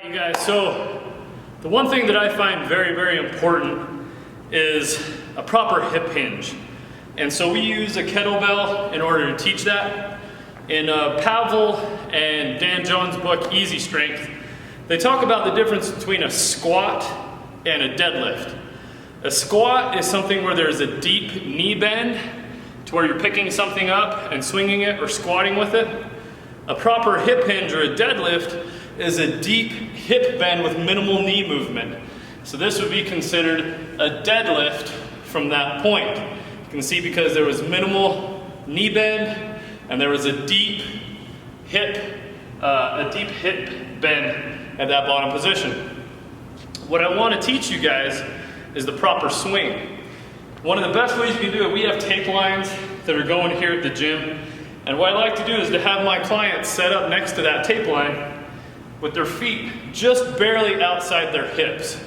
You guys, so the one thing that I find very, very important is a proper hip hinge. And so we use a kettlebell in order to teach that. In Pavel and Dan Jones' book, Easy Strength, they talk about the difference between a squat and a deadlift. A squat is something where there's a deep knee bend to where you're picking something up and swinging it or squatting with it. A proper hip hinge or a deadlift is a deep hip bend with minimal knee movement. So this would be considered a deadlift from that point. You can see because there was minimal knee bend and there was a deep hip bend at that bottom position. What I want to teach you guys is the proper swing. One of the best ways you can do it, we have tape lines that are going here at the gym. And what I like to do is to have my clients set up next to that tape line with their feet just barely outside their hips.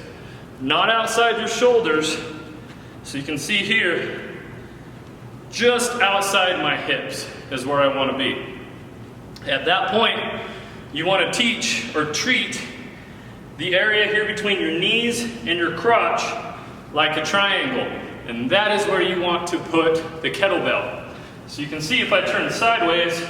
Not outside your shoulders. So you can see here, just outside my hips is where I want to be. At that point, you want to teach or treat the area here between your knees and your crotch like a triangle. And that is where you want to put the kettlebell. So you can see if I turn sideways,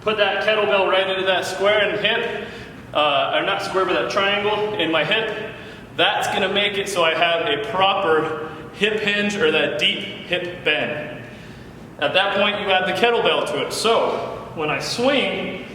put that kettlebell right into that square in the hip, or not square, but that triangle in my hip, that's gonna make it so I have a proper hip hinge or that deep hip bend. At that point, you add the kettlebell to it. So when I swing,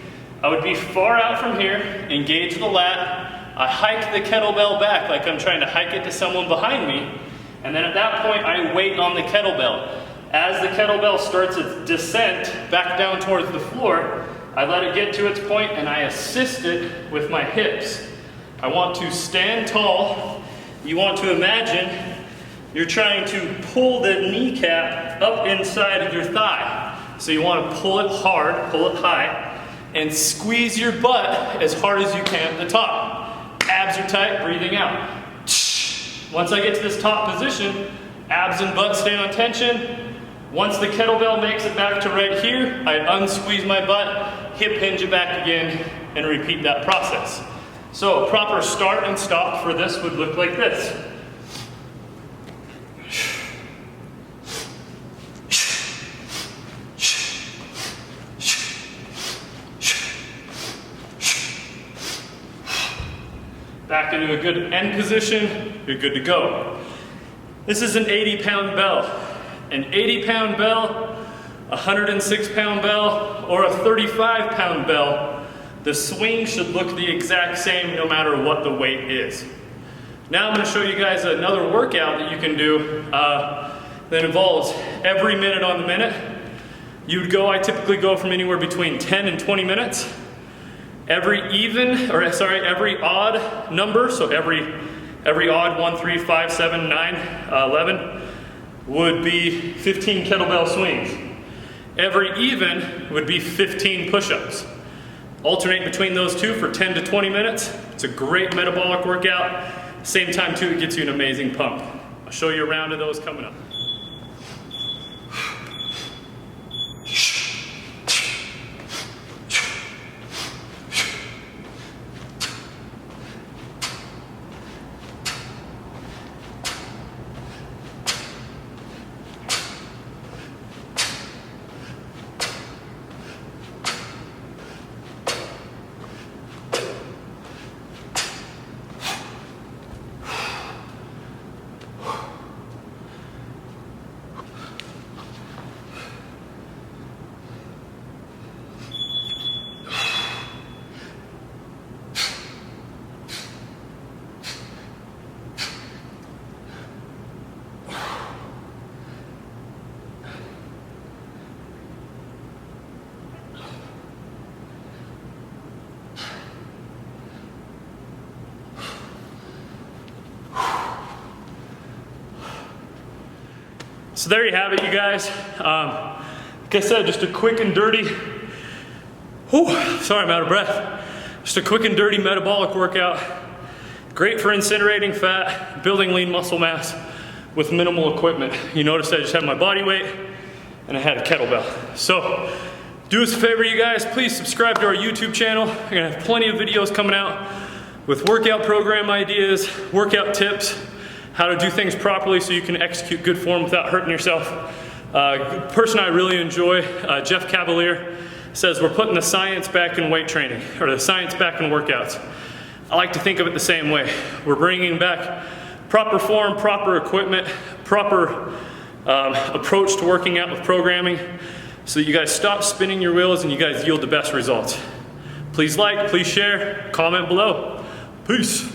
I would be far out from here, engage the lat, I hike the kettlebell back like I'm trying to hike it to someone behind me, and then at that point, I wait on the kettlebell. As the kettlebell starts its descent back down towards the floor, I let it get to its point and I assist it with my hips. I want to stand tall. You want to imagine you're trying to pull the kneecap up inside of your thigh. So you want to pull it hard, pull it high, and squeeze your butt as hard as you can at the top. Abs are tight, breathing out. Once I get to this top position, abs and butt stay on tension. Once the kettlebell makes it back to right here, I unsqueeze my butt, hip hinge it back again, and repeat that process. So a proper start and stop for this would look like this. Back into a good end position, you're good to go. This is an 80-pound bell. An 80-pound bell, a 106-pound bell, or a 35-pound bell, the swing should look the exact same no matter what the weight is. Now I'm going to show you guys another workout that you can do that involves every minute on the minute. I typically go from anywhere between 10 and 20 minutes. Every odd number, so every odd 1, 3, 5, 7, 9, 11, would be 15 kettlebell swings. Every even would be 15 push-ups. Alternate between those two for 10 to 20 minutes. It's a great metabolic workout. Same time too, it gets you an amazing pump. I'll show you a round of those coming up. So there you have it, you guys. Like I said, just a quick and dirty, sorry, I'm out of breath. Just a quick and dirty metabolic workout. Great for incinerating fat, building lean muscle mass with minimal equipment. You notice I just had my body weight and I had a kettlebell. So do us a favor, you guys, please subscribe to our YouTube channel. We're gonna have plenty of videos coming out with workout program ideas, workout tips, how to do things properly so you can execute good form without hurting yourself. A person I really enjoy, Jeff Cavalier, says we're putting the science back in weight training, or the science back in workouts. I like to think of it the same way. We're bringing back proper form, proper equipment, proper approach to working out with programming so that you guys stop spinning your wheels and you guys yield the best results. Please like, please share, comment below. Peace.